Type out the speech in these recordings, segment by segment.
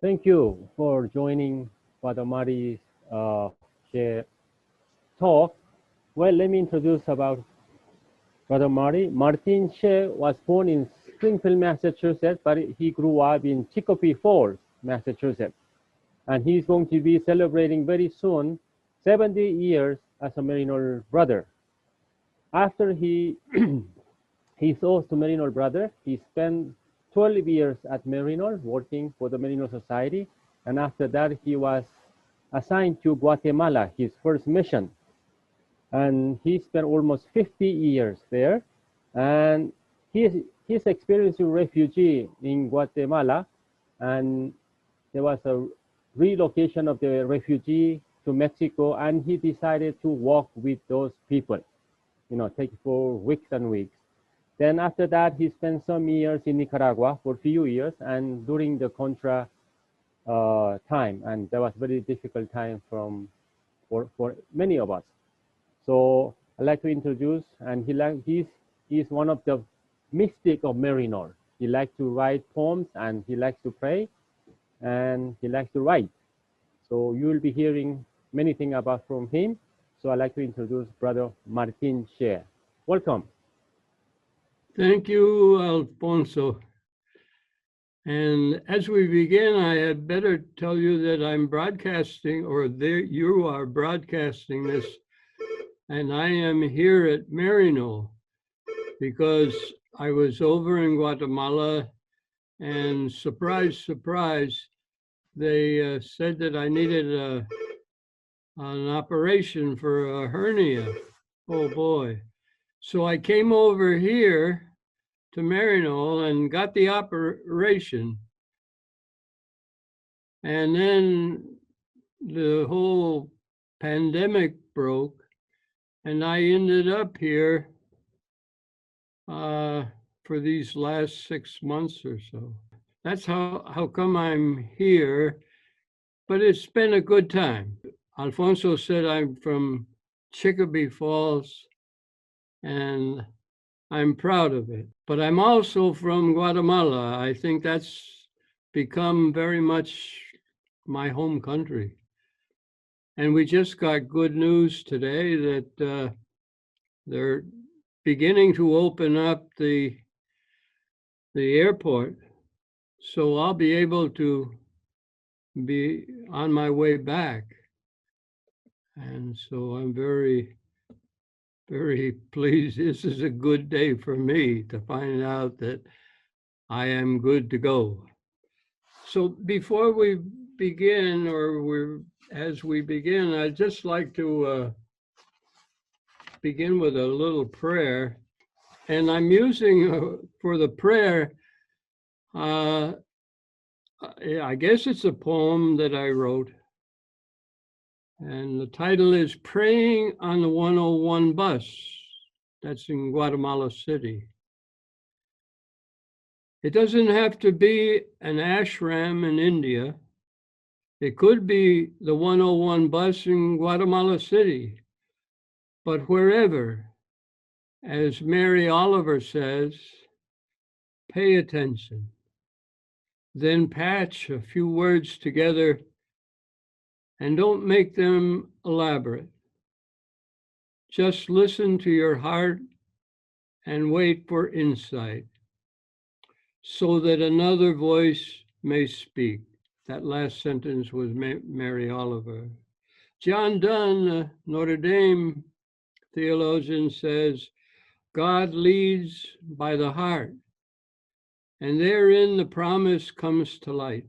Thank you for joining Brother Marty's Shea talk. Well, let me introduce about Brother Marty. Martin Shea was born in Springfield, Massachusetts, but he grew up in Chicopee Falls, Massachusetts. And he's going to be celebrating very soon 70 years as a Maryknoll brother. After he sold to Maryknoll brother, he spent 12 years at Maryknoll working for the Maryknoll Society, and after that he was assigned to Guatemala, his first mission, and he spent almost 50 years there. And his experience as a refugee in Guatemala, and there was a relocation of the refugee to Mexico, and he decided to walk with those people, take for weeks and weeks. Then after that, he spent some years in Nicaragua for a few years, and during the Contra time, and that was very difficult time for many of us. So I'd like to introduce, and he's one of the mystic of Maryknoll. He likes to write poems, and he likes to pray, and he likes to write. So you will be hearing many things about from him. So I'd like to introduce Brother Martin Shea. Welcome. Thank you, Alfonso. And as we begin, I had better tell you that I'm broadcasting, or you are broadcasting this, and I am here at Maryknoll because I was over in Guatemala, and surprise, surprise, they said that I needed an operation for a hernia. Oh boy. So I came over here to Maryknoll and got the operation. And then the whole pandemic broke, and I ended up here for these last 6 months or so. That's how come I'm here, but it's been a good time. Alfonso said I'm from Chicopee Falls, and I'm proud of it. But I'm also from Guatemala. I think that's become very much my home country. And we just got good news today that they're beginning to open up the airport. So I'll be able to be on my way back. And so I'm very, very pleased. This is a good day for me to find out that I am good to go. So before we begin, as we begin, I'd just like to begin with a little prayer. And I'm using for the prayer, I guess it's a poem that I wrote. And the title is Praying on the 101 Bus. That's in Guatemala City. It doesn't have to be an ashram in India. It could be the 101 bus in Guatemala City. But wherever, as Mary Oliver says, pay attention. Then patch a few words together and don't make them elaborate. Just listen to your heart and wait for insight so that another voice may speak. That last sentence was Mary Oliver. John Donne, Notre Dame theologian, says, God leads by the heart, and therein the promise comes to light.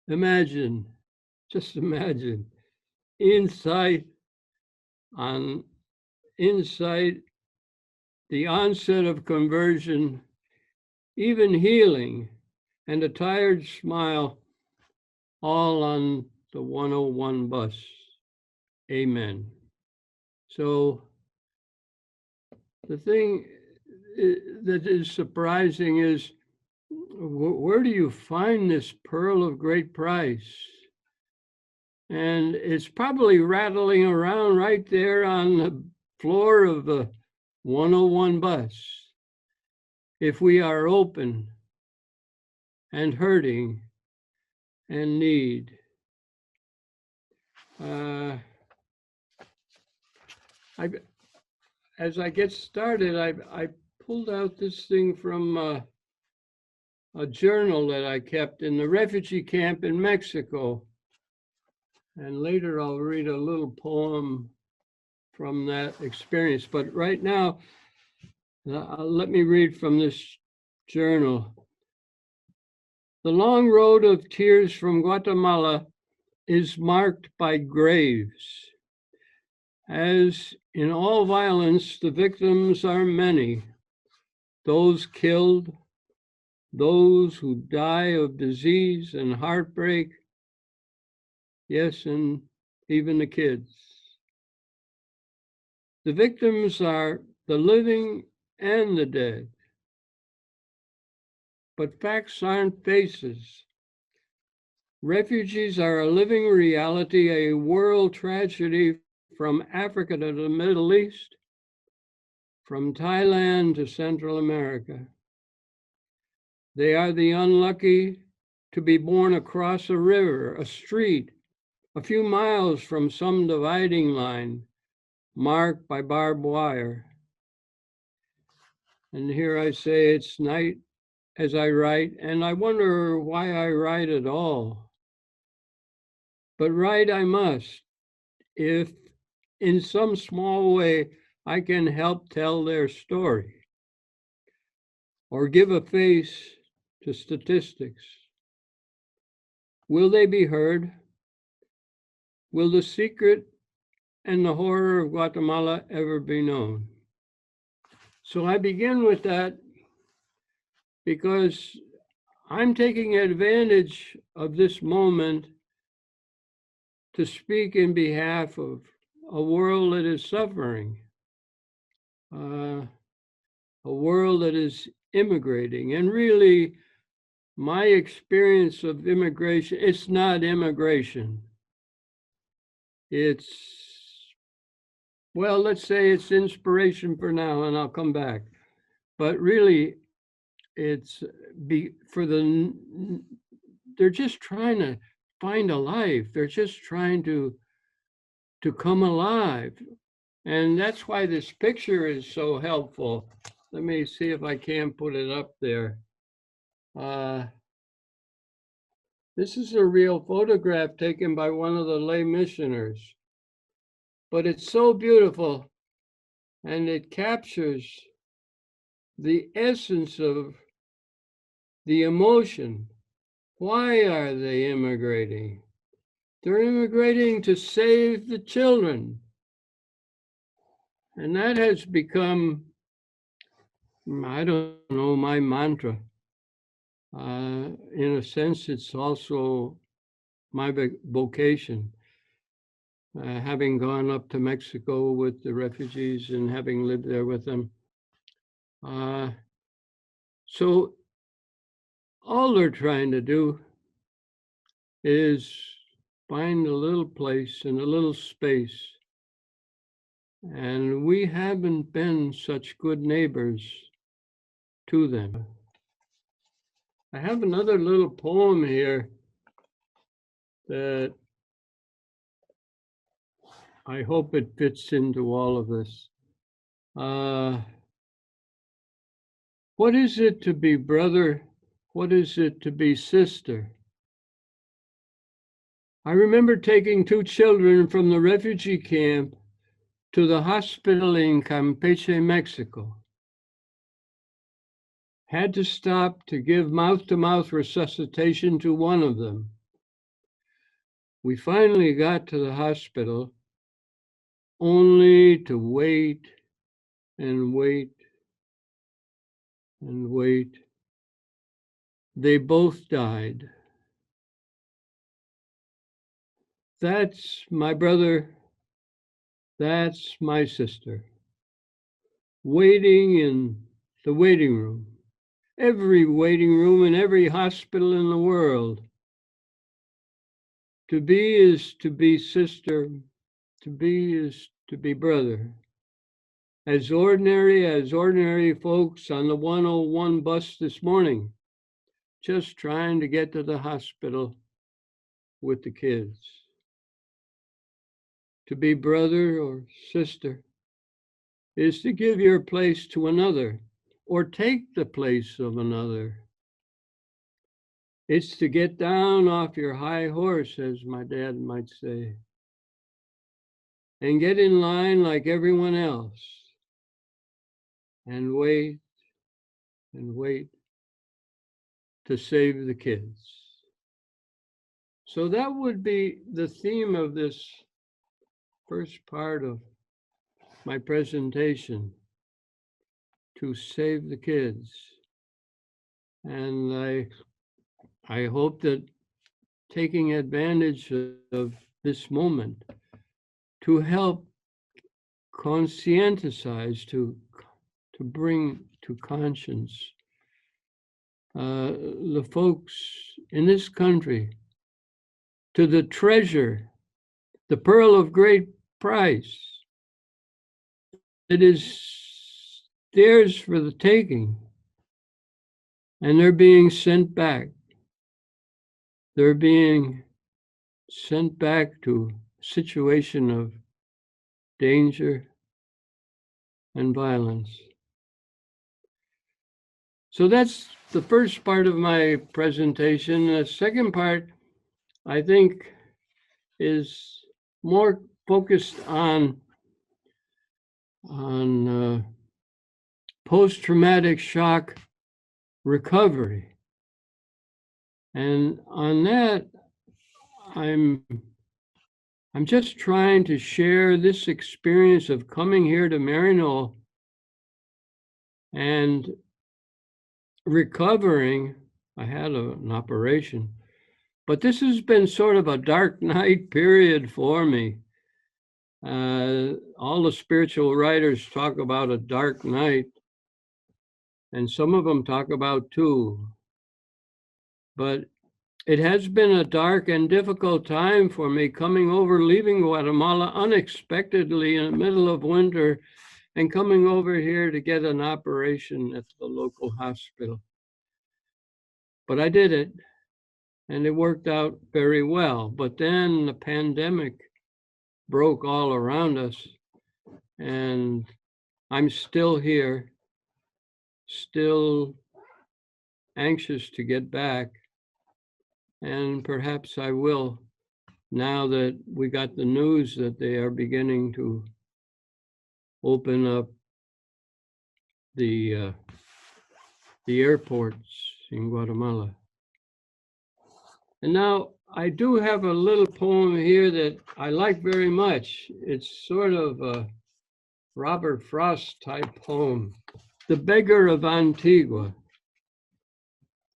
Imagine, just imagine, insight, the onset of conversion, even healing, and a tired smile, all on the 101 bus. Amen. So the thing that is surprising is, where do you find this pearl of great price? And it's probably rattling around right there on the floor of the 101 bus. If we are open and hurting and need. As I get started, I pulled out this thing from a journal that I kept in the refugee camp in Mexico. And later I'll read a little poem from that experience. But right now, let me read from this journal. The long road of tears from Guatemala is marked by graves. As in all violence, the victims are many. Those killed, those who die of disease and heartbreak, yes, and even the kids. The victims are the living and the dead. But facts aren't faces. Refugees are a living reality, a world tragedy from Africa to the Middle East, from Thailand to Central America. They are the unlucky to be born across a river, a street, a few miles from some dividing line marked by barbed wire. And here I say it's night as I write, and I wonder why I write at all. But write I must, if in some small way I can help tell their story or give a face to statistics. Will they be heard? Will the secret and the horror of Guatemala ever be known? So I begin with that because I'm taking advantage of this moment to speak in behalf of a world that is suffering, a world that is immigrating. And really, my experience of immigration, it's not immigration. It's, well, let's say it's inspiration for now, and I'll come back. But really, it's they're just trying to find a life. They're just trying to come alive. And that's why this picture is so helpful. Let me see if I can put it up there. This is a real photograph taken by one of the lay missioners, but it's so beautiful and it captures the essence of the emotion. Why are they immigrating? They're immigrating to save the children. And that has become, I don't know, my mantra. In a sense, it's also my vocation. Having gone up to Mexico with the refugees and having lived there with them. So all they're trying to do is find a little place and a little space. And we haven't been such good neighbors to them. I have another little poem here that I hope it fits into all of this. What is it to be brother? What is it to be sister? I remember taking 2 children from the refugee camp to the hospital in Campeche, Mexico. Had to stop to give mouth-to-mouth resuscitation to one of them. We finally got to the hospital, only to wait and wait and wait. They both died. That's my brother, that's my sister, waiting in the waiting room. Every waiting room in every hospital in the world. To be is to be sister, to be is to be brother. As ordinary folks on the 101 bus this morning, just trying to get to the hospital with the kids. To be brother or sister is to give your place to another or take the place of another. It's to get down off your high horse, as my dad might say, and get in line like everyone else and wait to save the kids. So that would be the theme of this first part of my presentation, to save the kids. And I hope that taking advantage of this moment to help conscientize, to bring to conscience the folks in this country to the treasure, the pearl of great price. It is theirs for the taking, and they're being sent back. They're being sent back to a situation of danger and violence. So that's the first part of my presentation. The second part, I think, is more focused on post-traumatic shock recovery. And on that, I'm just trying to share this experience of coming here to Maryknoll and recovering. I had an operation, but this has been sort of a dark night period for me. All the spiritual writers talk about a dark night, and some of them talk about two. But it has been a dark and difficult time for me coming over, leaving Guatemala unexpectedly in the middle of winter and coming over here to get an operation at the local hospital. But I did it, and it worked out very well. But then the pandemic broke all around us, and I'm still here, still anxious to get back. And perhaps I will, now that we got the news that they are beginning to open up the airports in Guatemala. And now I do have a little poem here that I like very much. It's sort of a Robert Frost type poem. The Beggar of Antigua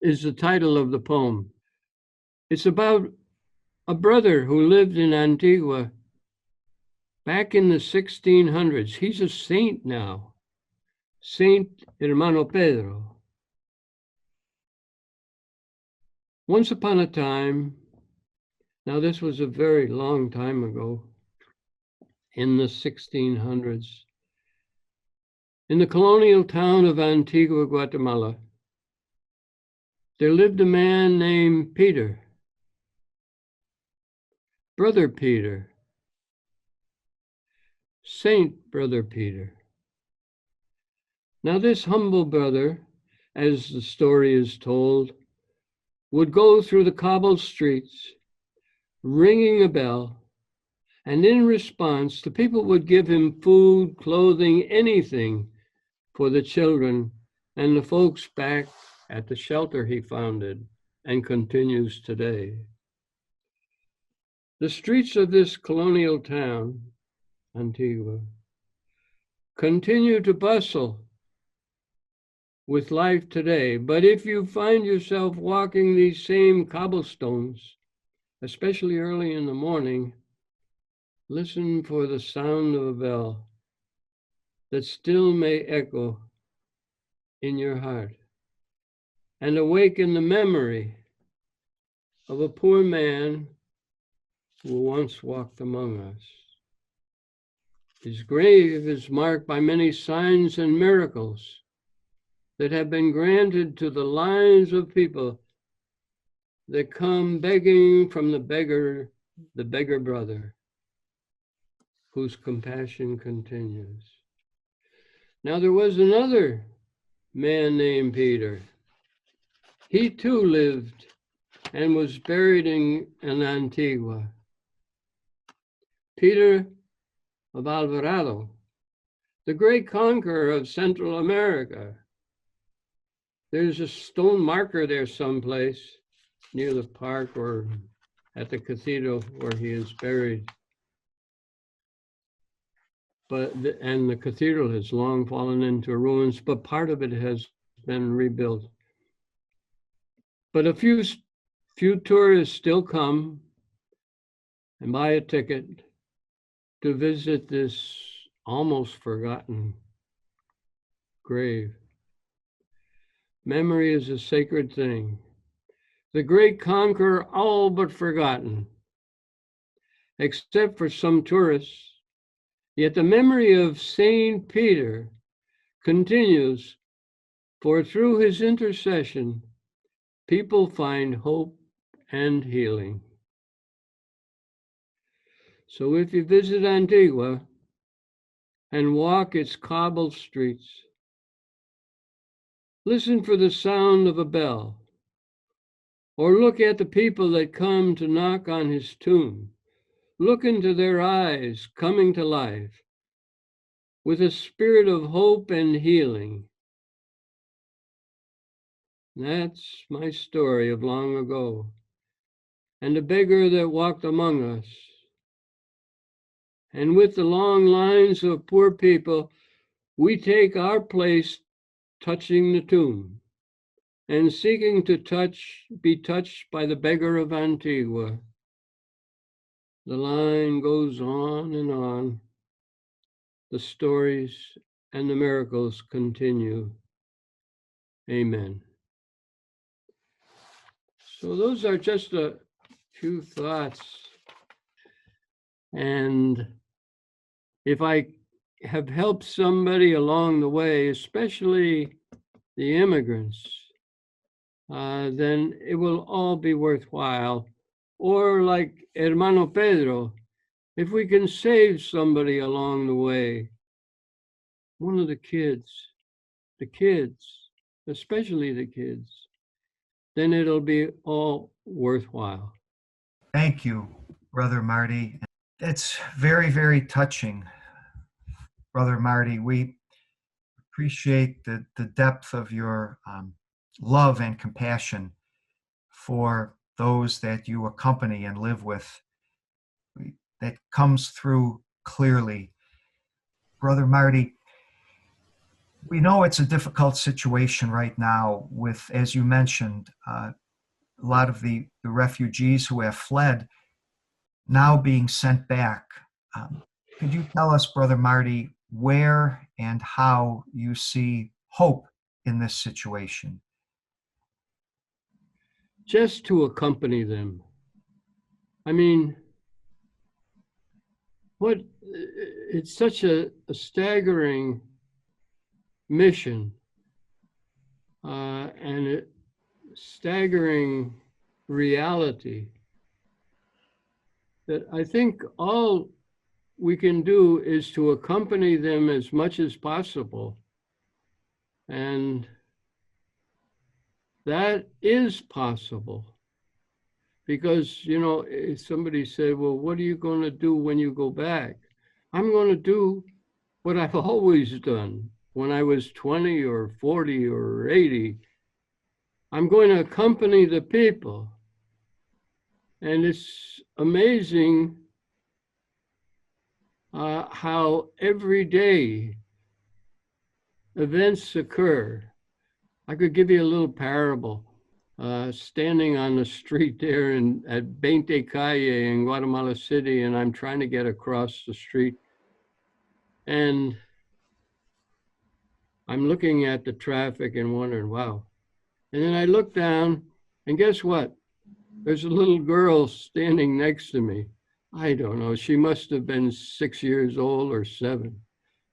is the title of the poem. It's about a brother who lived in Antigua back in the 1600s. He's a saint now, Saint Hermano Pedro. Once upon a time, now this was a very long time ago, in the 1600s, in the colonial town of Antigua, Guatemala, there lived a man named Peter. Brother Peter, Saint Brother Peter. Now this humble brother, as the story is told, would go through the cobbled streets, ringing a bell, and in response, the people would give him food, clothing, anything for the children and the folks back at the shelter he founded and continues today. The streets of this colonial town, Antigua, continue to bustle with life today. But if you find yourself walking these same cobblestones, especially early in the morning, listen for the sound of a bell that still may echo in your heart and awaken the memory of a poor man who once walked among us. His grave is marked by many signs and miracles that have been granted to the lives of people that come begging from the beggar brother, whose compassion continues. Now there was another man named Peter. He too lived and was buried in Antigua. Peter of Alvarado, the great conqueror of Central America. There's a stone marker there someplace near the park or at the cathedral where he is buried. And the cathedral has long fallen into ruins, but part of it has been rebuilt. But a few tourists still come and buy a ticket to visit this almost forgotten grave. Memory is a sacred thing. The great conqueror all but forgotten, except for some tourists. Yet the memory of Saint Peter continues, for through his intercession, people find hope and healing. So if you visit Antigua and walk its cobbled streets, listen for the sound of a bell, or look at the people that come to knock on his tomb. Look into their eyes coming to life with a spirit of hope and healing. That's my story of long ago, and the beggar that walked among us. And with the long lines of poor people, we take our place touching the tomb and seeking to be touched by the beggar of Antigua. The line goes on and on. The stories and the miracles continue. Amen. So those are just a few thoughts. And if I have helped somebody along the way, especially the immigrants, then it will all be worthwhile. Or like Hermano Pedro, if we can save somebody along the way, one of the kids, especially the kids, then it'll be all worthwhile. Thank you, Brother Marty. It's very, very touching, Brother Marty. We appreciate the depth of your love and compassion for those that you accompany and live with. That comes through clearly. Brother Marty, we know it's a difficult situation right now with, as you mentioned, a lot of the refugees who have fled now being sent back. Could you tell us, Brother Marty, where and how you see hope in this situation? Just to accompany them. I mean, it's such a staggering mission and a staggering reality that I think all we can do is to accompany them as much as possible. And that is possible. Because, you know, if somebody said, well, what are you going to do when you go back? I'm going to do what I've always done when I was 20 or 40 or 80. I'm going to accompany the people. And it's amazing how every day events occur. I could give you a little parable. Standing on the street there at 20 Calle in Guatemala City, and I'm trying to get across the street. And I'm looking at the traffic and wondering, wow. And then I look down, and guess what? There's a little girl standing next to me. I don't know, she must have been 6 years old or 7.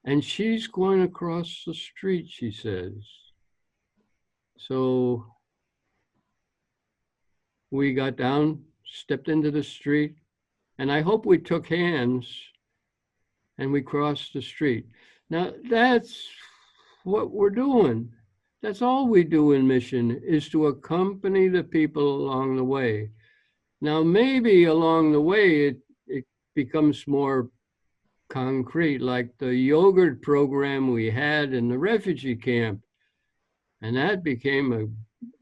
And she's going across the street, she says. So we got down, stepped into the street, and I hope we took hands and we crossed the street. Now, that's what we're doing. That's all we do in mission, is to accompany the people along the way. Now, maybe along the way, it becomes more concrete, like the yogurt program we had in the refugee camp. And that became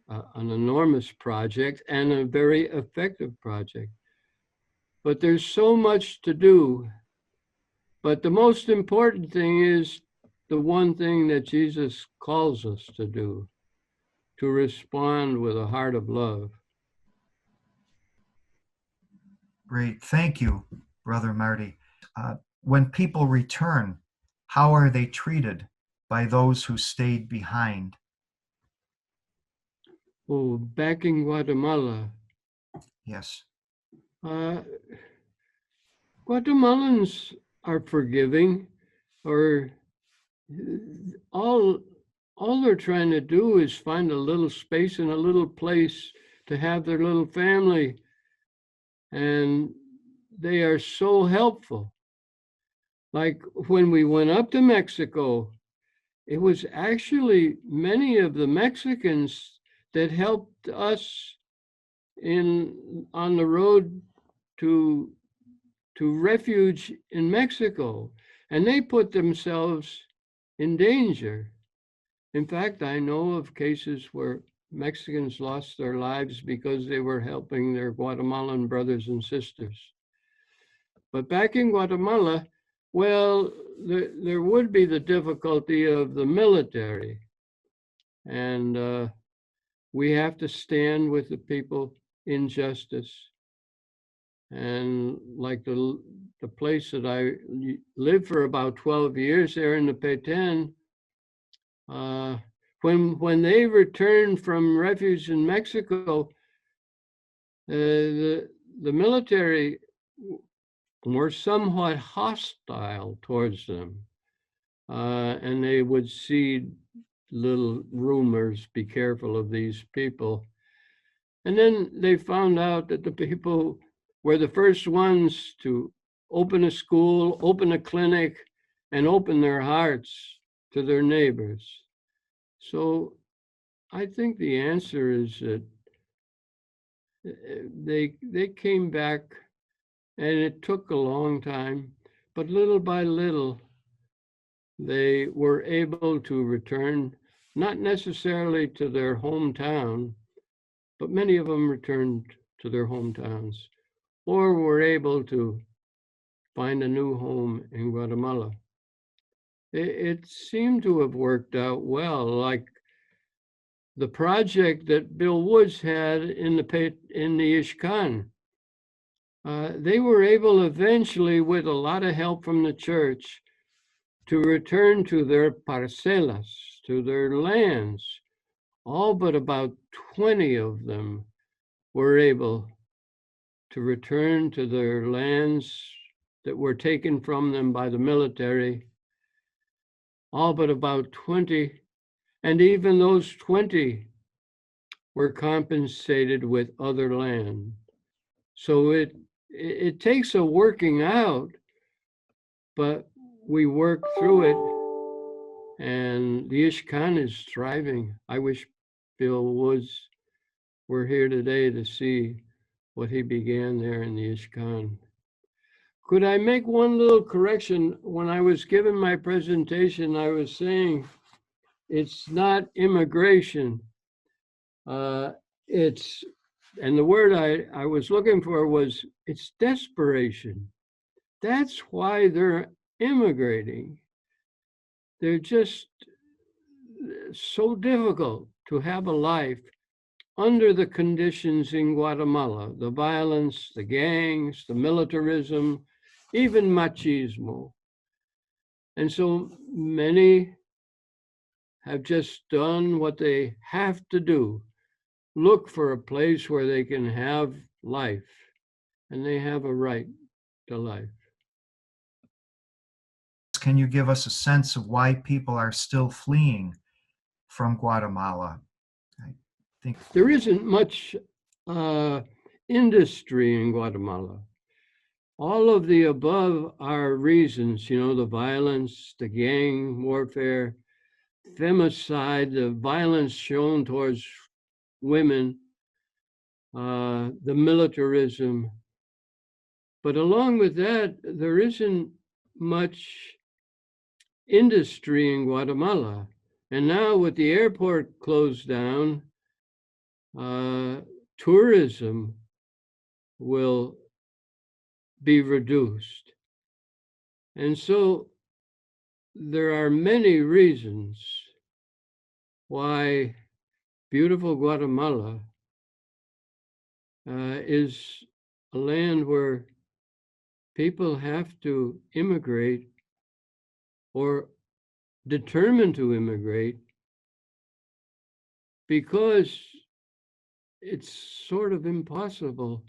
an enormous project and a very effective project. But there's so much to do. But the most important thing is the one thing that Jesus calls us to do, to respond with a heart of love. Great. Thank you, Brother Marty. When people return, how are they treated by those who stayed behind? Oh, back in Guatemala, Yes. Guatemalans are forgiving, or all they're trying to do is find a little space and a little place to have their little family. And they are so helpful. Like when we went up to Mexico, it was actually many of the Mexicans that helped us on the road to refuge in Mexico, and they put themselves in danger. In fact, I know of cases where Mexicans lost their lives because they were helping their Guatemalan brothers and sisters. But back in Guatemala, well, there would be the difficulty of the military. And we have to stand with the people in justice. And like the place that I lived for about 12 years there in the Petén, when they returned from refuge in Mexico, the military were somewhat hostile towards them. And they would seed little rumors, be careful of these people. And then they found out that the people were the first ones to open a school, open a clinic, and open their hearts to their neighbors. So I think the answer is that they came back, and it took a long time, but little by little, they were able to return, not necessarily to their hometown, but many of them returned to their hometowns, or were able to find a new home in Guatemala. It seemed to have worked out well, like the project that Bill Woods had in the Ixcan. They were able eventually, with a lot of help from the church, to return to their parcelas, to their lands. All but about 20 of them were able to return to their lands that were taken from them by the military. All but about 20, and even those 20 were compensated with other land. So it takes a working out, but we work through it, and the Ixcan is thriving. I wish Bill Woods were here today to see what he began there in the Ixcan. Could I make one little correction? When I was giving my presentation, I was saying it's not immigration. And the word I was looking for was, it's desperation. That's why they're immigrating. They're just so difficult to have a life under the conditions in Guatemala, the violence, the gangs, the militarism, even machismo. And so many have just done what they have to do, look for a place where they can have life, and they have a right to life. Can you give us a sense of why people are still fleeing from Guatemala? I think there isn't much industry in Guatemala. All of the above are reasons, the violence, the gang warfare, femicide, the violence shown towards women, the militarism. But along with that, there isn't much industry in Guatemala. And now with the airport closed down, tourism will be reduced. And so there are many reasons why beautiful Guatemala is a land where people have to immigrate or determined to immigrate because it's sort of impossible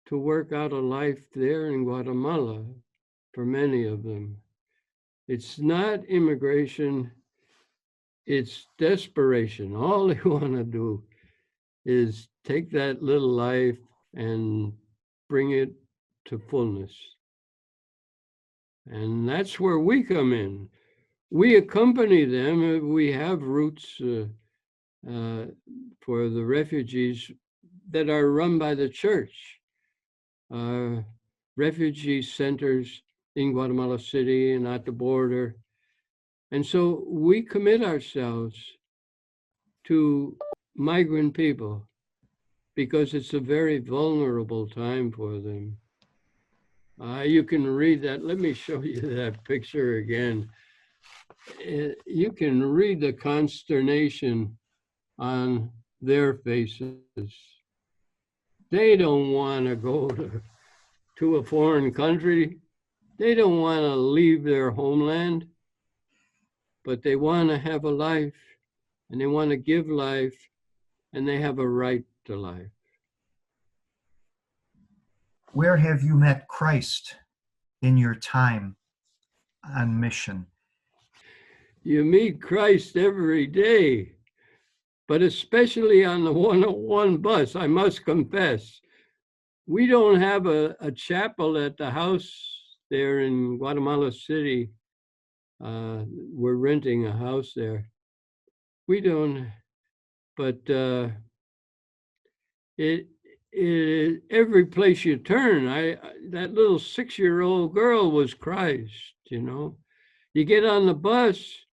to work out a life there in Guatemala for many of them. It's not immigration, it's desperation. All they want to do is take that little life and bring it to fullness. And that's where we come in. We accompany them. We have routes for the refugees that are run by the church. Refugee centers in Guatemala City and at the border. And so we commit ourselves to migrant people because it's a very vulnerable time for them. You can read that. Let me show you that picture again. You can read the consternation on their faces. They don't want to go to a foreign country. They don't want to leave their homeland, but they want to have a life, and they want to give life, and they have a right to life. Where have you met Christ in your time on mission? You meet Christ every day, but especially on the 101 bus, I must confess. We don't have a chapel at the house there in Guatemala City. We're renting a house there. We don't, but every place you turn, that little 6-year-old girl was Christ, You get on the bus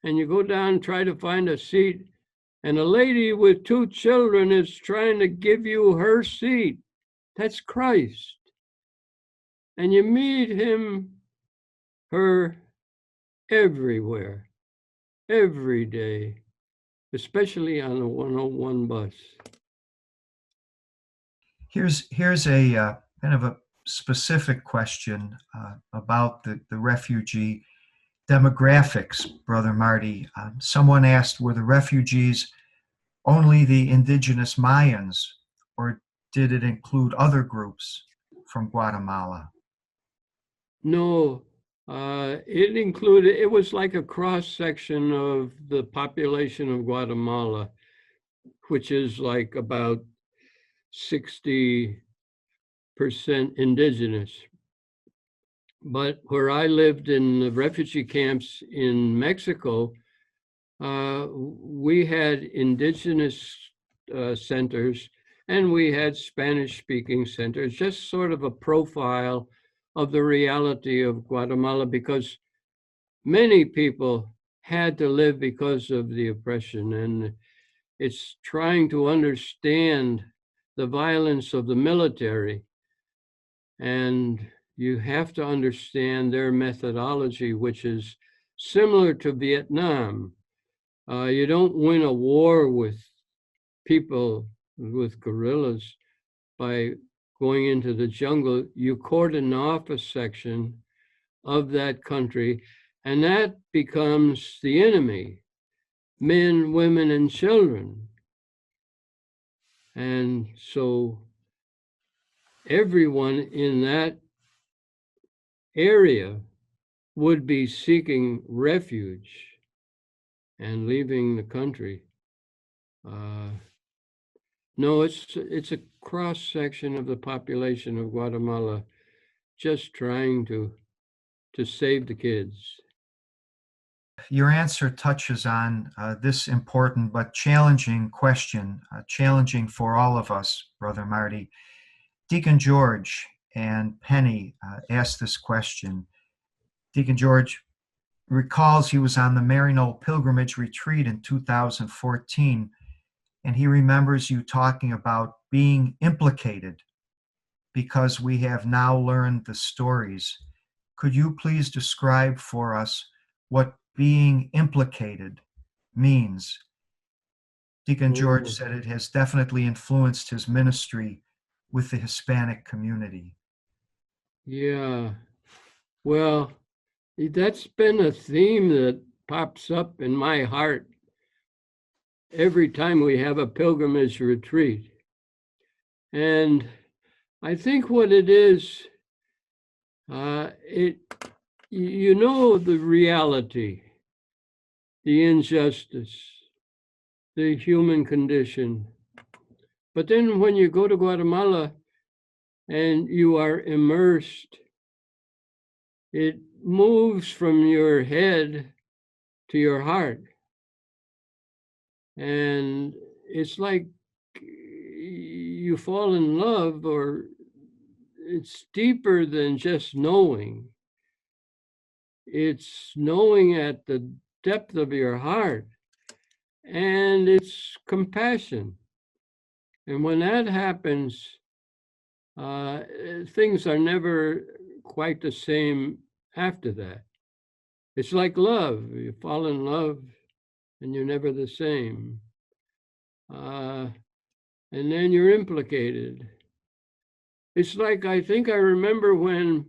and you go down and try to find a seat, and a lady with 2 children is trying to give you her seat. That's Christ. And you meet him, her, everywhere, every day, especially on the 101 bus. Here's a kind of a specific question about the refugee demographics, Brother Marty. Someone asked, were the refugees only the indigenous Mayans, or did it include other groups from Guatemala? No, it was like a cross-section of the population of Guatemala, which is like about 60% indigenous. But where I lived in the refugee camps in Mexico, we had indigenous centers and we had Spanish-speaking centers, just sort of a profile of the reality of Guatemala, because many people had to live because of the oppression, and it's trying to understand the violence of the military, and you have to understand their methodology, which is similar to Vietnam. You don't win a war with people, with guerrillas, by going into the jungle. You cordon off a section of that country, and that becomes the enemy, men, women, and children. And so everyone in that area would be seeking refuge and leaving the country. No, it's a cross section of the population of Guatemala, just trying to save the kids. Your answer touches on this important but challenging question, challenging for all of us, Brother Marty. Deacon George and Penny asked this question. Deacon George recalls he was on the Maryknoll pilgrimage retreat in 2014, and he remembers you talking about being implicated because we have now learned the stories. Could you please describe for us what being implicated means? Deacon George said it has definitely influenced his ministry with the Hispanic community. Yeah, well, that's been a theme that pops up in my heart every time we have a pilgrimage retreat. And I think what it is, you know, the reality, the injustice, the human condition. But then when you go to Guatemala and you are immersed, it moves from your head to your heart. And it's like you fall in love, or it's deeper than just knowing. It's knowing at the depth of your heart, and it's compassion. And when that happens, things are never quite the same after that. It's like love. You fall in love and you're never the same. And then you're implicated. It's like, I think I remember when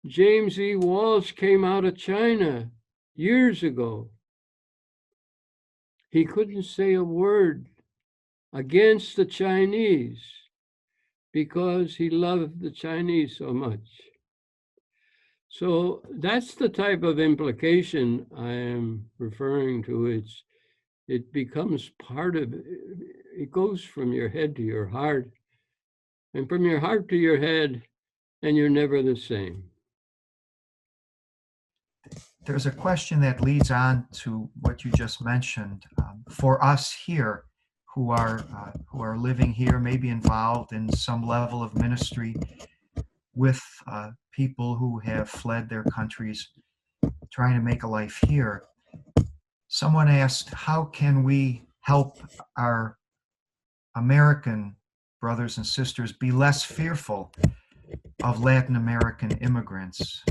James E. Walsh came out of China years ago. He couldn't say a word against the Chinese because he loved the Chinese so much. So that's the type of implication I am referring to. It becomes part of it. It goes from your head to your heart, and from your heart to your head, and you're never the same. There's a question that leads on to what you just mentioned. For us here who are living here, maybe involved in some level of ministry with people who have fled their countries, trying to make a life here, someone asked, how can we help our American brothers and sisters be less fearful of Latin American immigrants?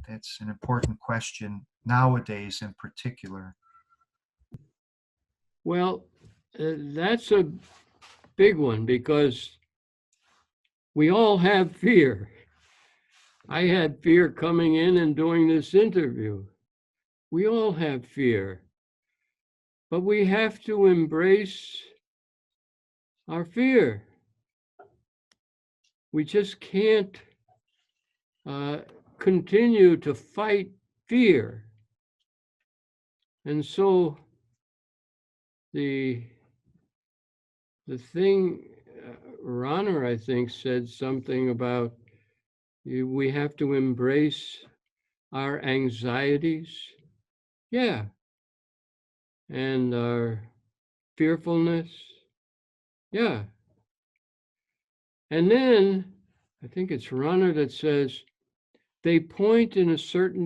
That's an important question nowadays in particular. Well, that's a big one because we all have fear. I had fear coming in and doing this interview. We all have fear, but we have to embrace our fear. We just can't continue to fight fear. And so the thing, Ronner, I think, said something about we have to embrace our anxieties. Yeah. And our fearfulness. Yeah. And then I think it's Ronner that says they point in a certain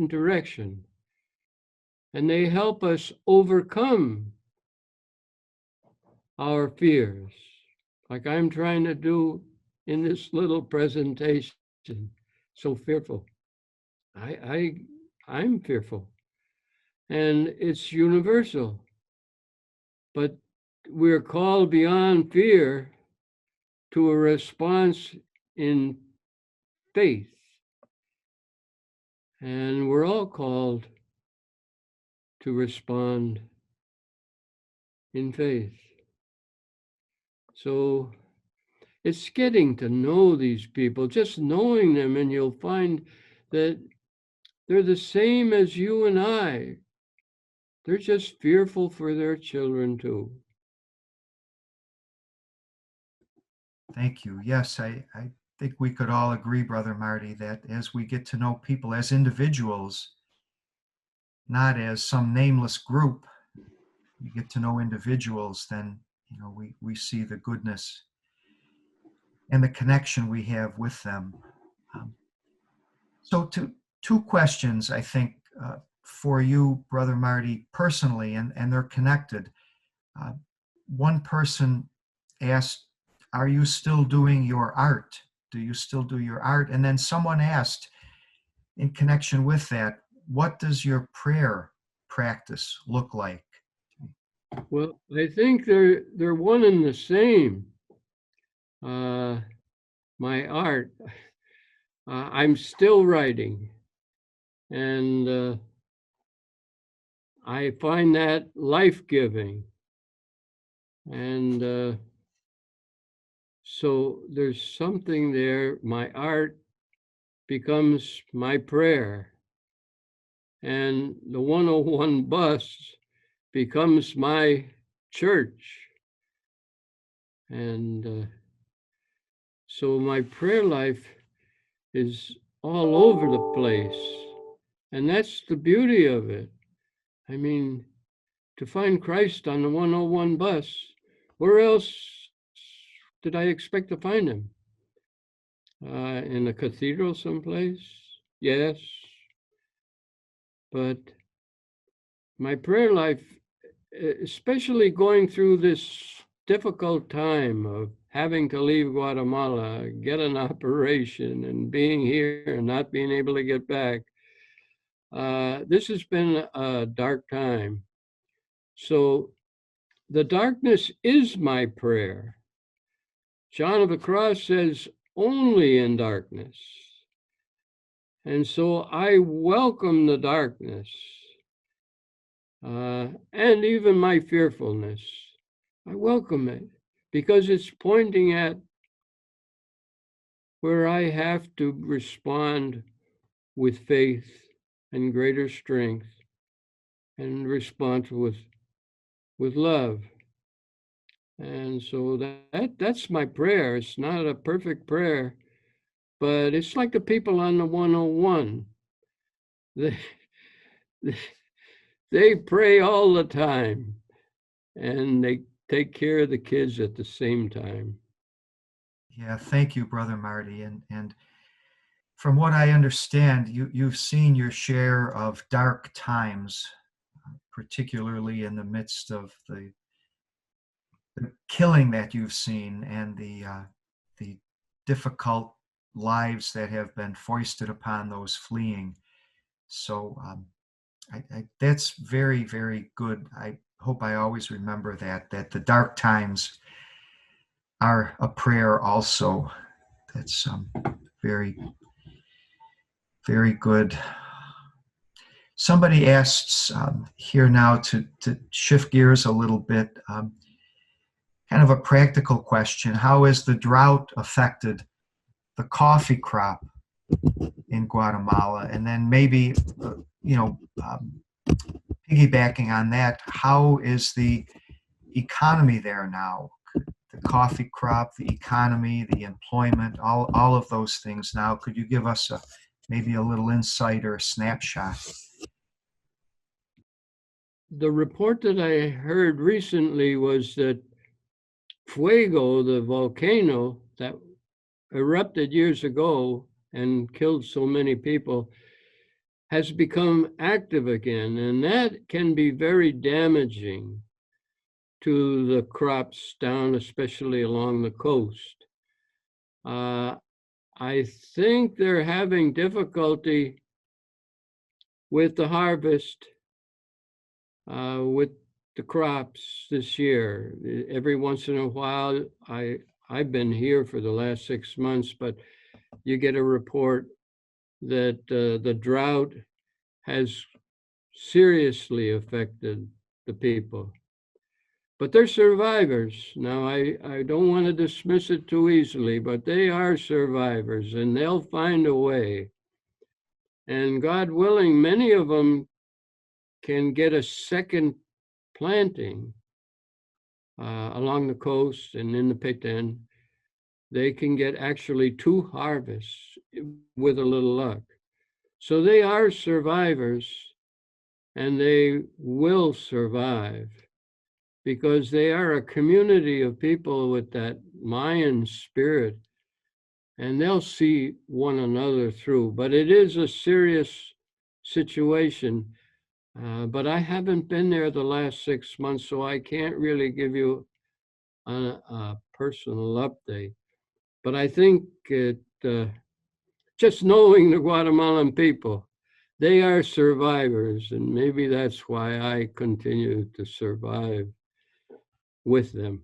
direction, and they help us overcome our fears, like I'm trying to do in this little presentation. So fearful. I'm fearful, and it's universal. But we're called beyond fear to a response in faith. And we're all called to respond in faith. So it's getting to know these people, just knowing them, and you'll find that they're the same as you and I. They're just fearful for their children too. Thank you. Yes, I think we could all agree, Brother Marty, that as we get to know people as individuals, not as some nameless group, we get to know individuals, then we see the goodness and the connection we have with them. Um, so two questions, I think, for you, Brother Marty, personally, and they're connected. Uh, One person asked, are you still doing your art? Do you still do your art? And then someone asked, in connection with that, what does your prayer practice look like? Well, I think they're one and the same. My art, I'm still writing, and I find that life-giving. And so there's something there. My art becomes my prayer, and the 101 bus becomes my church. And so my prayer life is all over the place. And that's the beauty of it. I mean, to find Christ on the 101 bus, where else did I expect to find him? In a cathedral someplace? Yes. But my prayer life, especially going through this difficult time of having to leave Guatemala, get an operation, and being here and not being able to get back, this has been a dark time. So the darkness is my prayer. John of the Cross says, only in darkness. And so I welcome the darkness and even my fearfulness. I welcome it because it's pointing at where I have to respond with faith and greater strength and respond with love. And so that's my prayer. It's not a perfect prayer, but it's like the people on the 101. They pray all the time, and they take care of the kids at the same time. Yeah, thank you, Brother Marty. And from what I understand, you've seen your share of dark times, particularly in the midst of the killing that you've seen and the difficult lives that have been foisted upon those fleeing. So that's very, very good. I hope I always remember that the dark times are a prayer also. That's very, very good. Somebody asks here now to shift gears a little bit, kind of a practical question. How has the drought affected the coffee crop in Guatemala? And then maybe, piggybacking on that, how is the economy there now? The coffee crop, the economy, the employment, all of those things now. Could you give us maybe a little insight or a snapshot? The report that I heard recently was that Fuego, the volcano that erupted years ago and killed so many people, has become active again, and that can be very damaging to the crops down, especially along the coast. I think they're having difficulty with the harvest, with the crops this year. Every once in a while, I've been here for the last 6 months, but you get a report that the drought has seriously affected the people. But they're survivors. Now, I don't want to dismiss it too easily, but they are survivors and they'll find a way. And God willing, many of them can get a second planting along the coast and in the Petén. they can get actually 2 harvests with a little luck. So they are survivors, and they will survive because they are a community of people with that Mayan spirit, and they'll see one another through. But it is a serious situation. But I haven't been there the last 6 months, so I can't really give you a personal update. But I think just knowing the Guatemalan people, they are survivors, and maybe that's why I continue to survive with them.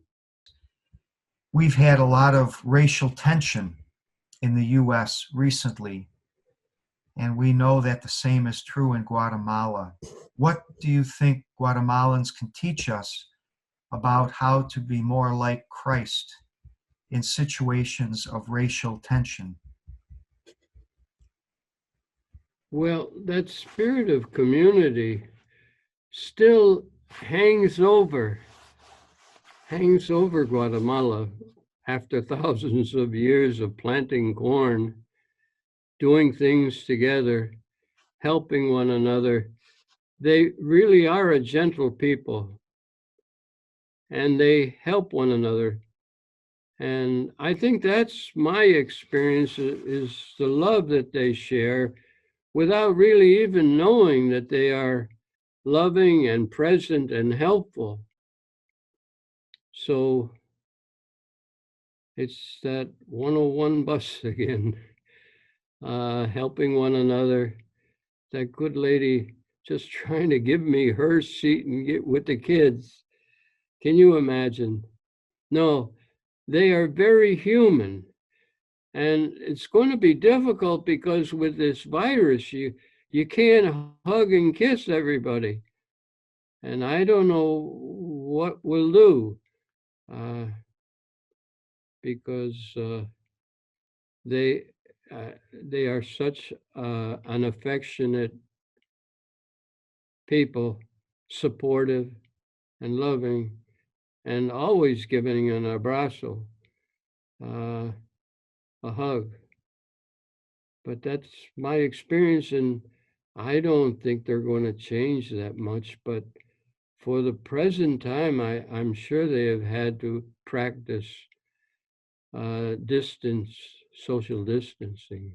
We've had a lot of racial tension in the U.S. recently, and we know that the same is true in Guatemala. What do you think Guatemalans can teach us about how to be more like Christ in situations of racial tension? Well, that spirit of community still hangs over Guatemala after thousands of years of planting corn, doing things together, helping one another. They really are a gentle people, and they help one another. And I think that's my experience, is the love that they share without really even knowing that they are loving and present and helpful. So it's that 101 bus again, helping one another. That good lady just trying to give me her seat and get with the kids. Can you imagine? No, they are very human. And it's going to be difficult because with this virus, you can't hug and kiss everybody. And I don't know what we'll do because they are such an affectionate people, supportive and loving, and always giving an abrazo, a hug. But that's my experience, and I don't think they're going to change that much. But for the present time, I'm sure they have had to practice social distancing.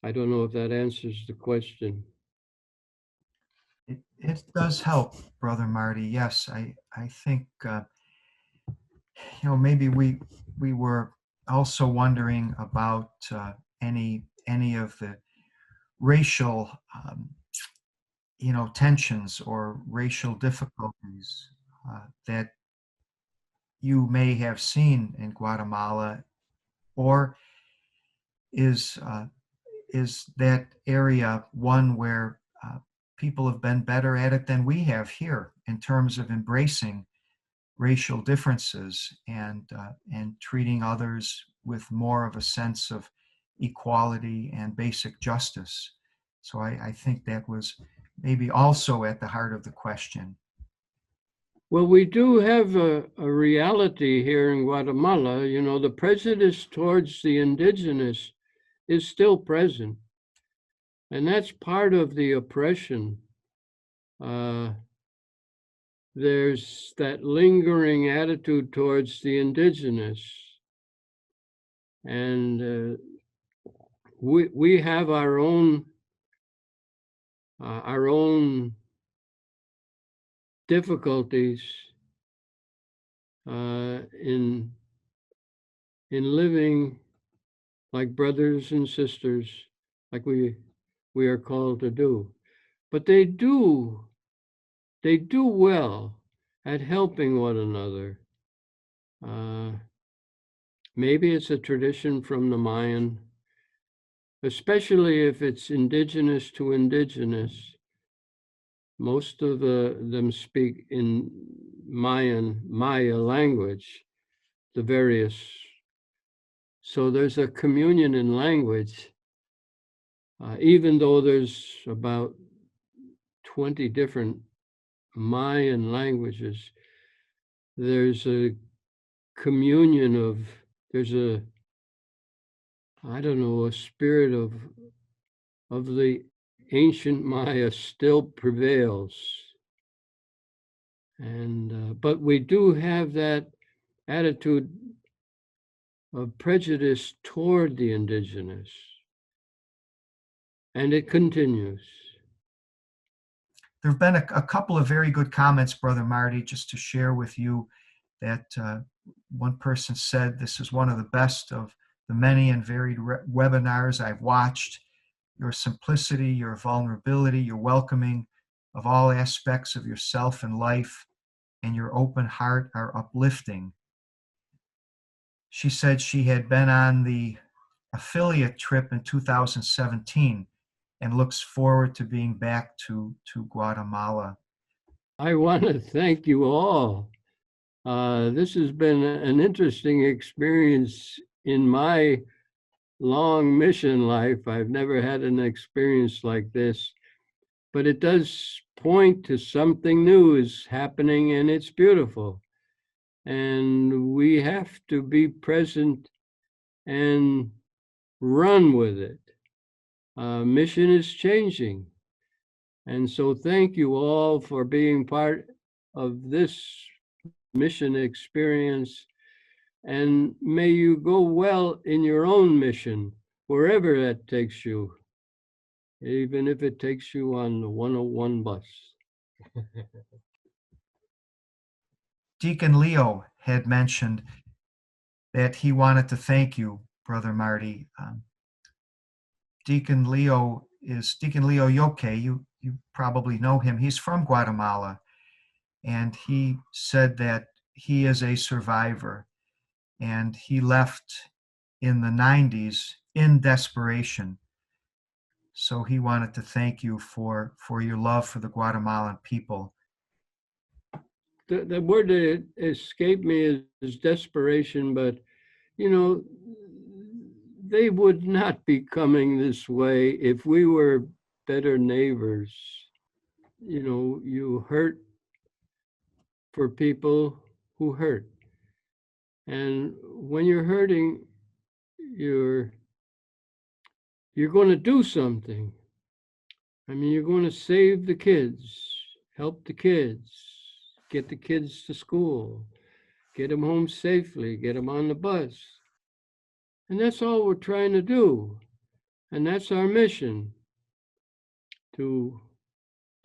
I don't know if that answers the question. It does help, Brother Marty. Yes, I think maybe we were also wondering about any of the racial tensions or racial difficulties that you may have seen in Guatemala, or is that area one where people have been better at it than we have here in terms of embracing racial differences and treating others with more of a sense of equality and basic justice? So I think that was maybe also at the heart of the question. Well, we do have a reality here in Guatemala. The prejudice towards the indigenous is still present. And that's part of the oppression. There's that lingering attitude towards the indigenous. And we have our own difficulties in living like brothers and sisters, like we are called to do. But they do well at helping one another. Maybe it's a tradition from the Mayan, especially if it's indigenous to indigenous. Most of them speak in Maya language, the various. So there's a communion in language, even though there's about 20 different Mayan languages, there's a communion of there's a, I don't know, a spirit of the ancient Maya still prevails. And but we do have that attitude of prejudice toward the indigenous, and it continues. There have been a couple of very good comments, Brother Marty, just to share with you that one person said, this is one of the best of the many and varied webinars I've watched. Your simplicity, your vulnerability, your welcoming of all aspects of yourself and life, and your open heart are uplifting. She said she had been on the affiliate trip in 2017 and looks forward to being back to Guatemala. I want to thank you all. This has been an interesting experience in my long mission life. I've never had an experience like this, but it does point to something new is happening, and it's beautiful. And we have to be present and run with it. Mission is changing. And so thank you all for being part of this mission experience. And may you go well in your own mission, wherever that takes you, even if it takes you on the 101 bus. Deacon Leo had mentioned that he wanted to thank you, Brother Marty. Deacon Leo Yoke. You probably know him. He's from Guatemala, and he said that he is a survivor, and he left in the 90s in desperation. So he wanted to thank you for your love for the Guatemalan people. The word that escaped me is desperation, but you know, they would not be coming this way if we were better neighbors. You know, you hurt for people who hurt. And when you're hurting, you're going to do something. I mean, you're going to save the kids, help the kids, get the kids to school, get them home safely, get them on the bus. And that's all we're trying to do. And that's our mission, to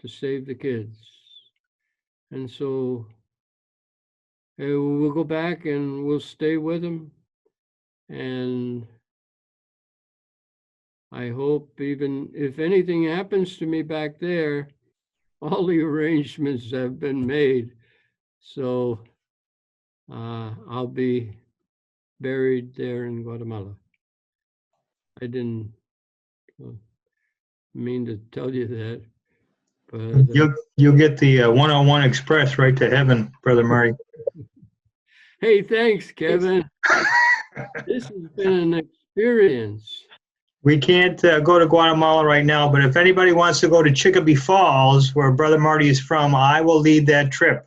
save the kids. And so we'll go back and we'll stay with them. And I hope, even if anything happens to me back there, all the arrangements have been made. So I'll be buried there in Guatemala. I didn't mean to tell you that, but you'll get the 101 express right to heaven, Brother Marty. Hey, thanks, Kevin. This has been an experience. We can't go to Guatemala right now, but if anybody wants to go to Chicopee Falls, where Brother Marty is from, I will lead that trip.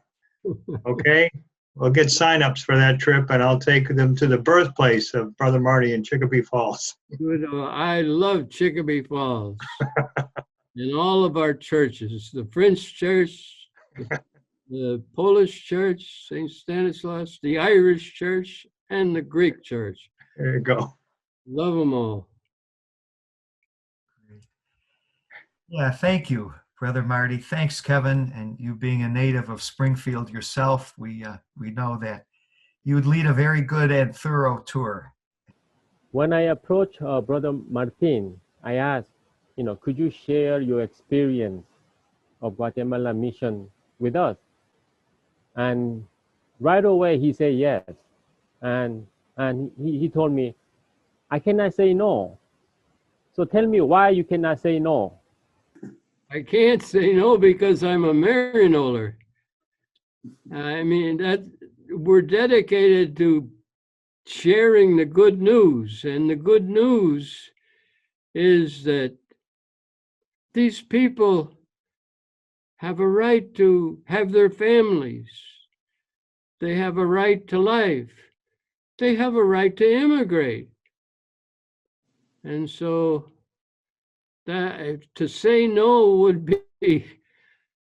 Okay? We'll get signups for that trip, and I'll take them to the birthplace of Brother Marty in Chicopee Falls. I love Chicopee Falls and all of our churches, the French church, the Polish church, St. Stanislaus, the Irish church, and the Greek church. There you go. Love them all. Yeah, thank you, Brother Marty. Thanks, Kevin. And you being a native of Springfield yourself, we know that you would lead a very good and thorough tour. When I approached Brother Martin, I asked, could you share your experience of Guatemala mission with us? And right away he said yes. And he told me, I cannot say no. So tell me why you cannot say no. I can't say no because I'm a Maryknoller. I mean, that we're dedicated to sharing the good news. And the good news is that these people have a right to have their families. They have a right to life. they have a right to immigrate. And so that to say no would be,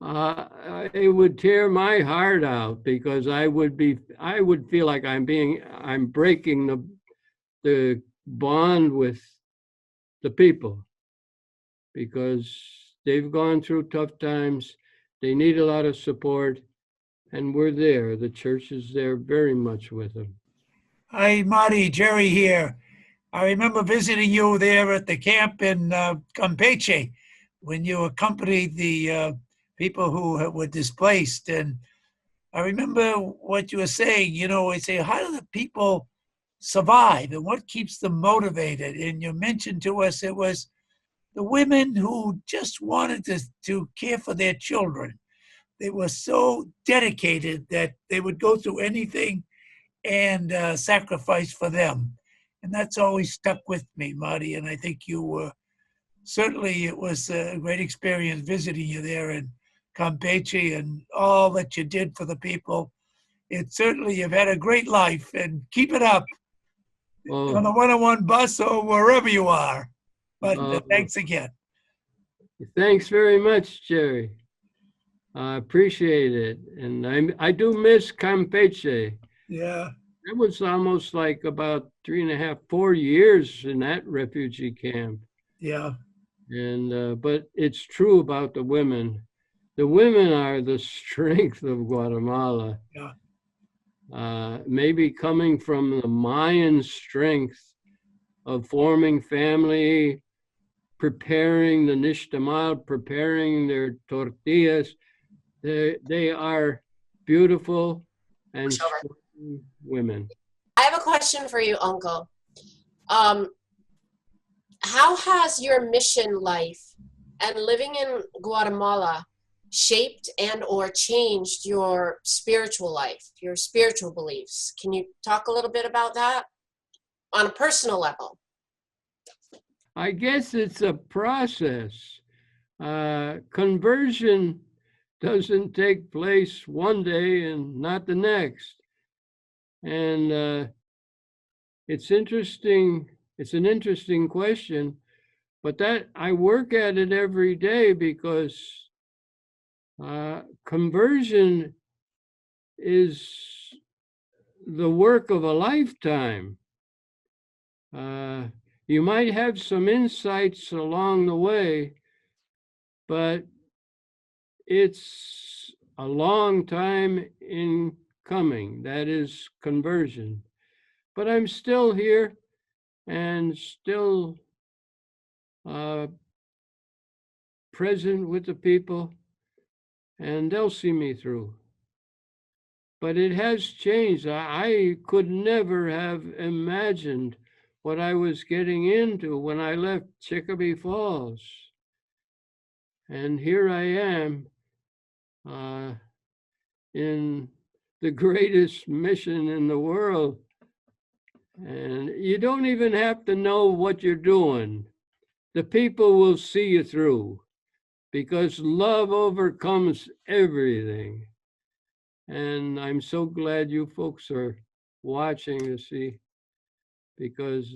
it would tear my heart out, because I would feel like I'm breaking the bond with the people, because they've gone through tough times. They need a lot of support, and we're there. The church is there very much with them. Hi, Marty, Jerry here. I remember visiting you there at the camp in Campeche when you accompanied the people who were displaced. And I remember what you were saying, I say, how do the people survive and what keeps them motivated? And you mentioned to us it was the women who just wanted to care for their children. They were so dedicated that they would go through anything and sacrifice for them. And that's always stuck with me, Marty. And I think you were, certainly it was a great experience visiting you there in Campeche and all that you did for the people. It certainly, you've had a great life, and keep it up on the one-on-one bus or wherever you are. But thanks again. Thanks very much, Jerry. I appreciate it. And I do miss Campeche. Yeah. It was almost like about 3.5, 4 years in that refugee camp. Yeah. And but it's true about the women. The women are the strength of Guatemala. Yeah. Maybe coming from the Mayan strength of forming family, preparing the nixtamal, preparing their tortillas. They are beautiful and strong women. I have a question for you, Uncle. How has your mission life and living in Guatemala shaped and or changed your spiritual life, your spiritual beliefs? Can you talk a little bit about that on a personal level? I guess it's a process. Conversion doesn't take place one day and not the next. And it's interesting. It's an interesting question, but that I work at it every day, because conversion is the work of a lifetime. You might have some insights along the way, but it's a long time in coming. That is conversion. But I'm still here and still present with the people, and they'll see me through. But it has changed. I could never have imagined what I was getting into when I left Chicopee Falls. And here I am in the greatest mission in the world. And you don't even have to know what you're doing. The people will see you through, because love overcomes everything. And I'm so glad you folks are watching to see, because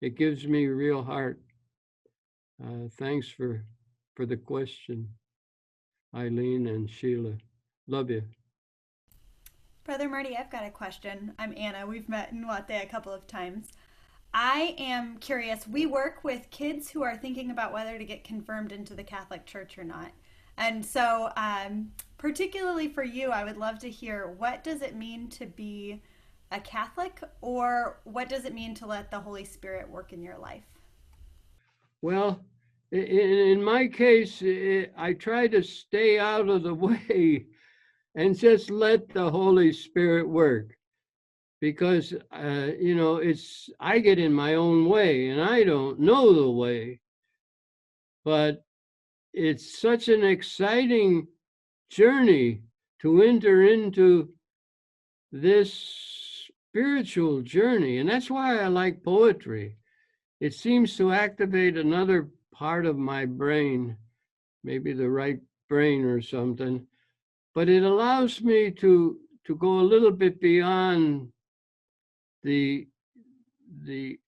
it gives me real heart. Thanks for the question, Eileen and Sheila. Love you. Brother Marty, I've got a question. I'm Anna. We've met in Guate a couple of times. I am curious. We work with kids who are thinking about whether to get confirmed into the Catholic Church or not. And so, particularly for you, I would love to hear, what does it mean to be a Catholic, or what does it mean to let the Holy Spirit work in your life? Well, in my case, I try to stay out of the way and just let the Holy Spirit work. Because, I get in my own way and I don't know the way. But it's such an exciting journey to enter into this spiritual journey. And that's why I like poetry. It seems to activate another part of my brain, maybe the right brain or something. But it allows me to go a little bit beyond the the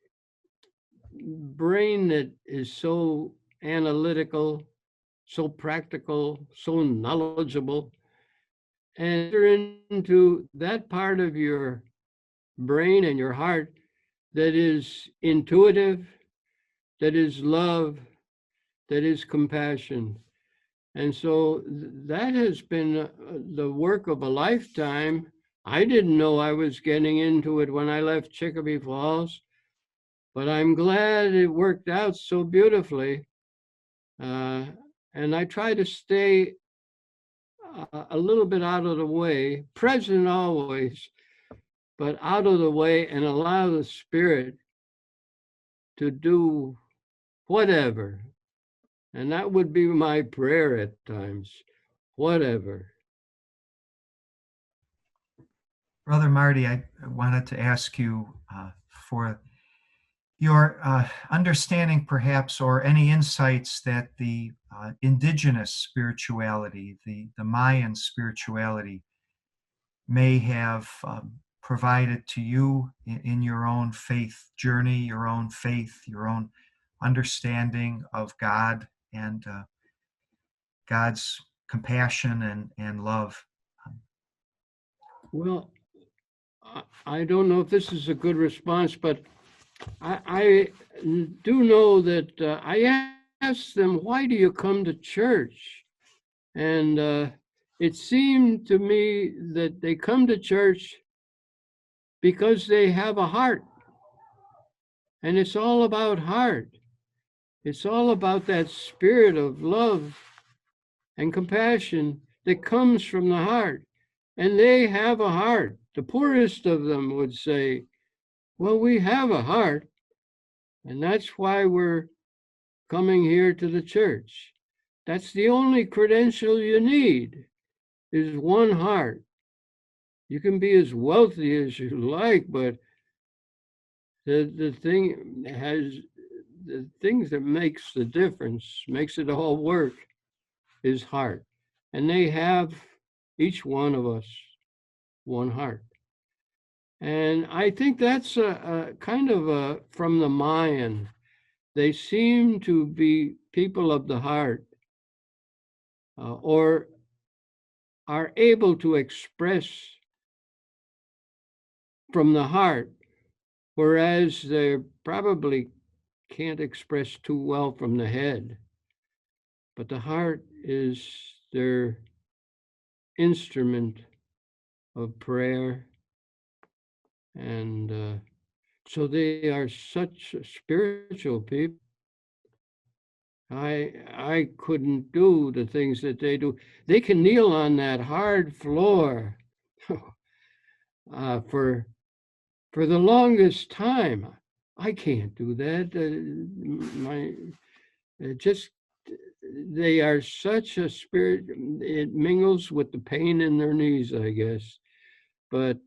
brain that is so analytical, so practical, so knowledgeable, and enter into that part of your brain and your heart that is intuitive, that is love, that is compassion. And so that has been the work of a lifetime. I didn't know I was getting into it when I left Chicopee Falls, but I'm glad it worked out so beautifully. And I try to stay a little bit out of the way, present always, but out of the way, and allow the Spirit to do whatever. And that would be my prayer at times, whatever. Brother Marty, I wanted to ask you for your understanding, perhaps, or any insights that the indigenous spirituality, the Mayan spirituality, may have provided to you in your own faith journey, your own faith, your own understanding of God and God's compassion and love. Well, I don't know if this is a good response, but I do know that I asked them, why do you come to church? And it seemed to me that they come to church because they have a heart. And it's all about heart. It's all about that spirit of love and compassion that comes from the heart. And they have a heart. The poorest of them would say, well, we have a heart. And that's why we're coming here to the church. That's the only credential you need, is one heart. You can be as wealthy as you like, but the things that makes the difference, makes it all work, is heart. And they have, each one of us, one heart. And I think that's a kind of from the Mayan. They seem to be people of the heart, or are able to express from the heart, whereas they probably can't express too well from the head. But the heart is their instrument of prayer. And so they are such spiritual people. I couldn't do the things that they do. They can kneel on that hard floor for the longest time. I can't do that. They are such a spirit. It mingles with the pain in their knees, I guess. But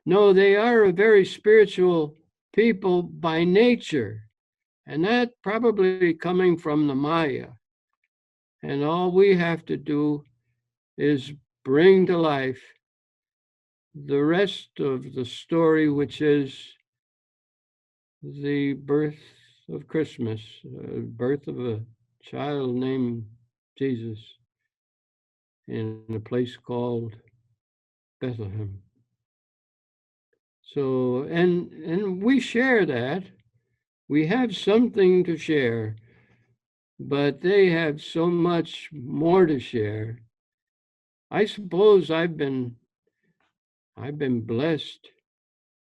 no, they are a very spiritual people by nature. And that probably coming from the Maya. And all we have to do is bring to life the rest of the story, which is the birth of Christmas, birth of a child named Jesus in a place called Bethlehem. So, and we share that. We have something to share, but they have so much more to share. I suppose I've been blessed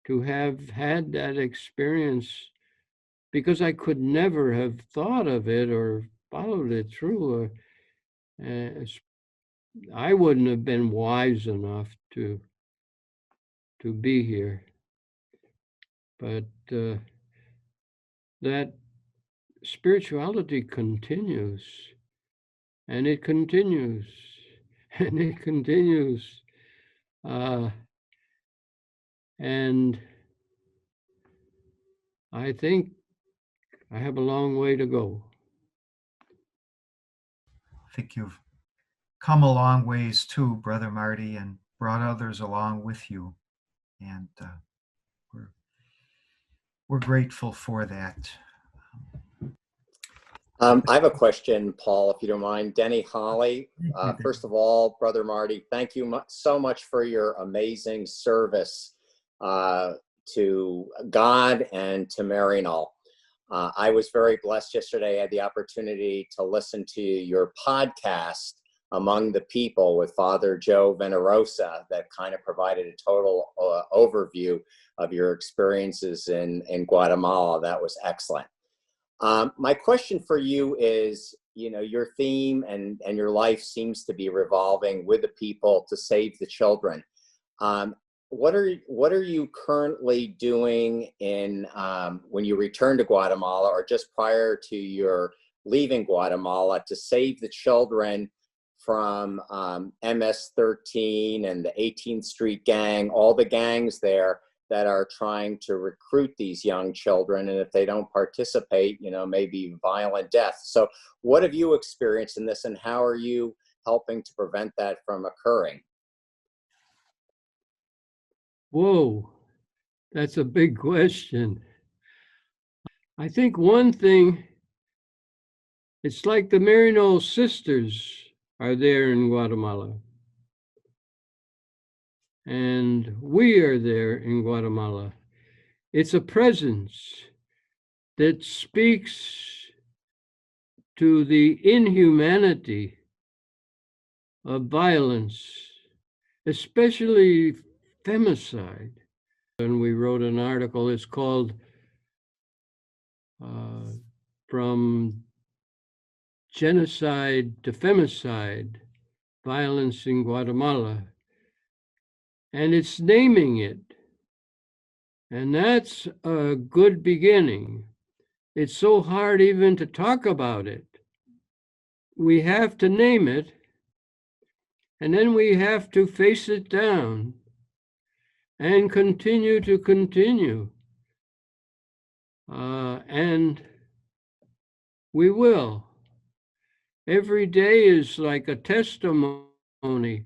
to have had that experience, because I could never have thought of it or followed it through. I wouldn't have been wise enough to be here. But that spirituality continues, and it continues, and it continues. And I think I have a long way to go. I think you've come a long ways too, Brother Marty, and brought others along with you. And we're grateful for that. I have a question, Paul, if you don't mind. Denny Holly, first of all, Brother Marty, thank you so much for your amazing service to God and to Maryknoll. I was very blessed yesterday. I had the opportunity to listen to your podcast, Among the People, with Father Joe Venerosa, that kind of provided a total overview of your experiences in Guatemala. That was excellent. My question for you is, you know, your theme and your life seems to be revolving with the people to save the children. What are you currently doing in when you return to Guatemala, or just prior to your leaving Guatemala, to save the children from MS-13 and the 18th Street Gang, all the gangs there that are trying to recruit these young children, and if they don't participate, you know, maybe violent death. So what have you experienced in this, and how are you helping to prevent that from occurring? Whoa, that's a big question. I think one thing, it's like the Maryknoll sisters are there in Guatemala. And we are there in Guatemala. It's a presence that speaks to the inhumanity of violence, especially femicide. And we wrote an article, it's called From Genocide to Femicide, Violence in Guatemala. And it's naming it. And that's a good beginning. It's so hard even to talk about it. We have to name it, and then we have to face it down and continue to continue. And we will. Every day is like a testimony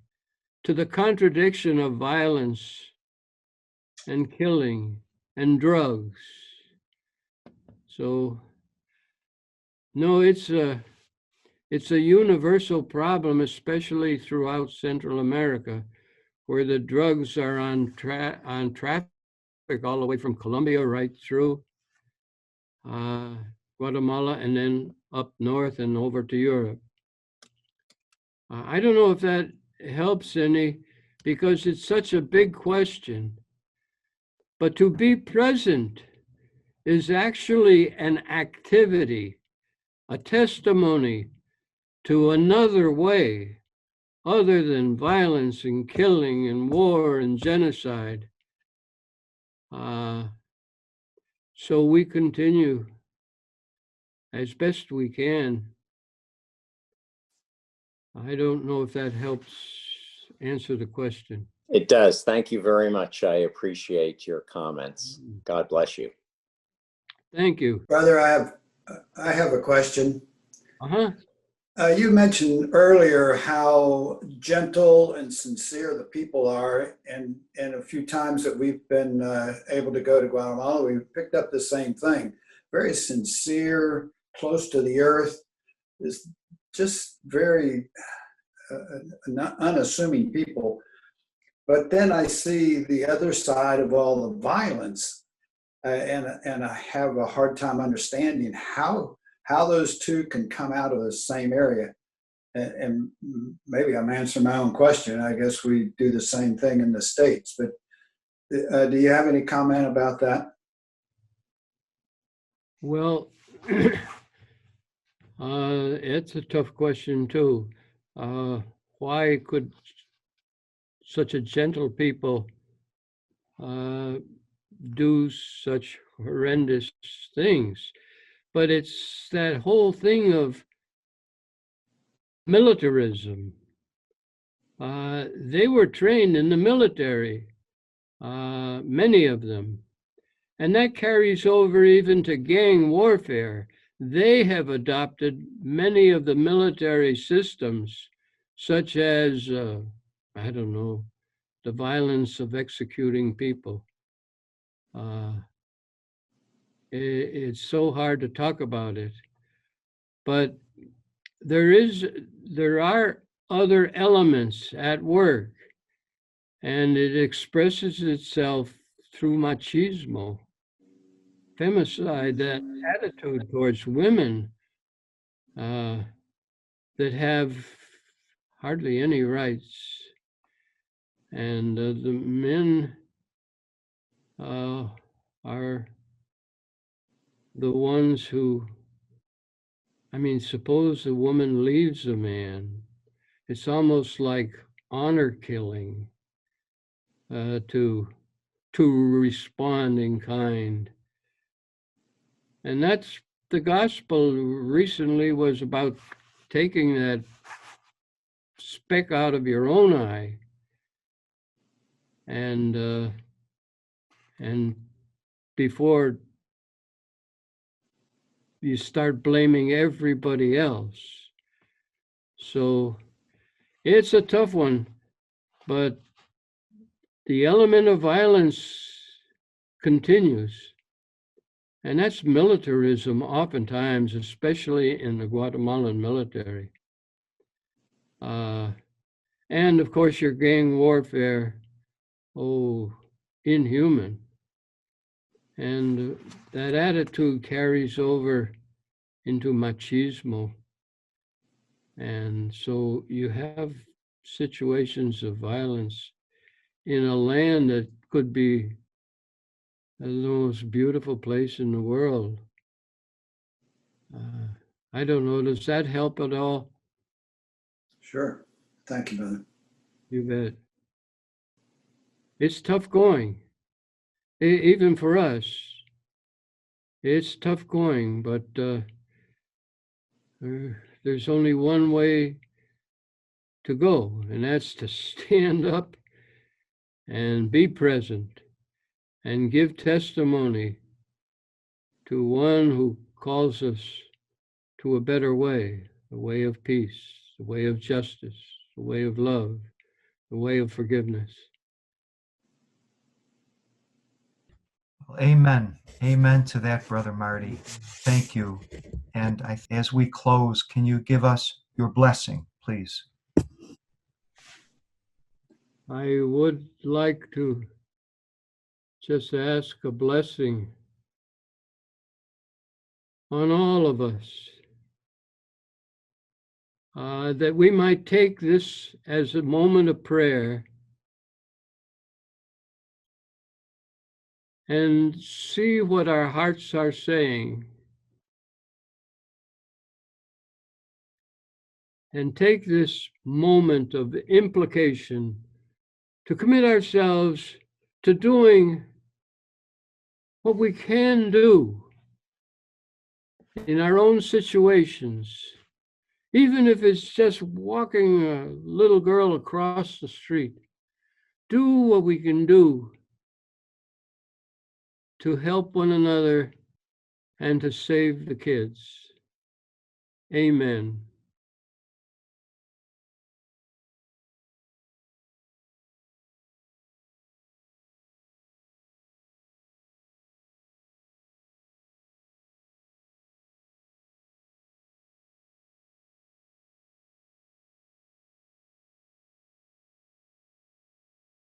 to the contradiction of violence and killing and drugs. So, no, it's a universal problem, especially throughout Central America, where the drugs are on traffic all the way from Colombia right through Guatemala and then up north and over to Europe. I don't know if that helps any, because it's such a big question. But to be present is actually an activity, a testimony to another way other than violence and killing and war and genocide. So we continue as best we can. I don't know if that helps answer the question. It does. Thank you very much. I appreciate your comments. God bless you. Thank you. Brother, I have a question. Uh-huh. You mentioned earlier how gentle and sincere the people are, and a few times that we've been able to go to Guatemala, we've picked up the same thing. Very sincere, close to the earth, is just very unassuming people. But then I see the other side of all the violence, and I have a hard time understanding how those two can come out of the same area. And maybe I'm answering my own question. I guess we do the same thing in the States. But do you have any comment about that? Well, it's a tough question too. Why could such a gentle people do such horrendous things? But it's that whole thing of militarism. They were trained in the military, many of them, and that carries over even to gang warfare. They have adopted many of the military systems, such as, I don't know, the violence of executing people. It's so hard to talk about it. But there are other elements at work, and it expresses itself through machismo, femicide, that attitude towards women that have hardly any rights. And the men are the ones who, I mean, suppose a woman leaves a man, it's almost like honor killing to respond in kind. And that's the gospel recently was about taking that speck out of your own eye and before you start blaming everybody else. So it's a tough one, but the element of violence continues. And that's militarism oftentimes, especially in the Guatemalan military. And of course, your gang warfare, inhuman. And that attitude carries over into machismo. And so you have situations of violence in a land that could be the most beautiful place in the world. I don't know, does that help at all? Sure. Thank you, brother. You bet. It's tough going, even for us. It's tough going, but there's only one way to go, and that's to stand up and be present and give testimony to one who calls us to a better way, a way of peace, a way of justice, a way of love, a way of forgiveness. Amen. Amen to that, Brother Marty. Thank you. And as we close, can you give us your blessing, please? I would like to just ask a blessing on all of us, that we might take this as a moment of prayer and see what our hearts are saying, and take this moment of implication to commit ourselves to doing what we can do in our own situations, even if it's just walking a little girl across the street. Do what we can do to help one another and to save the kids. Amen.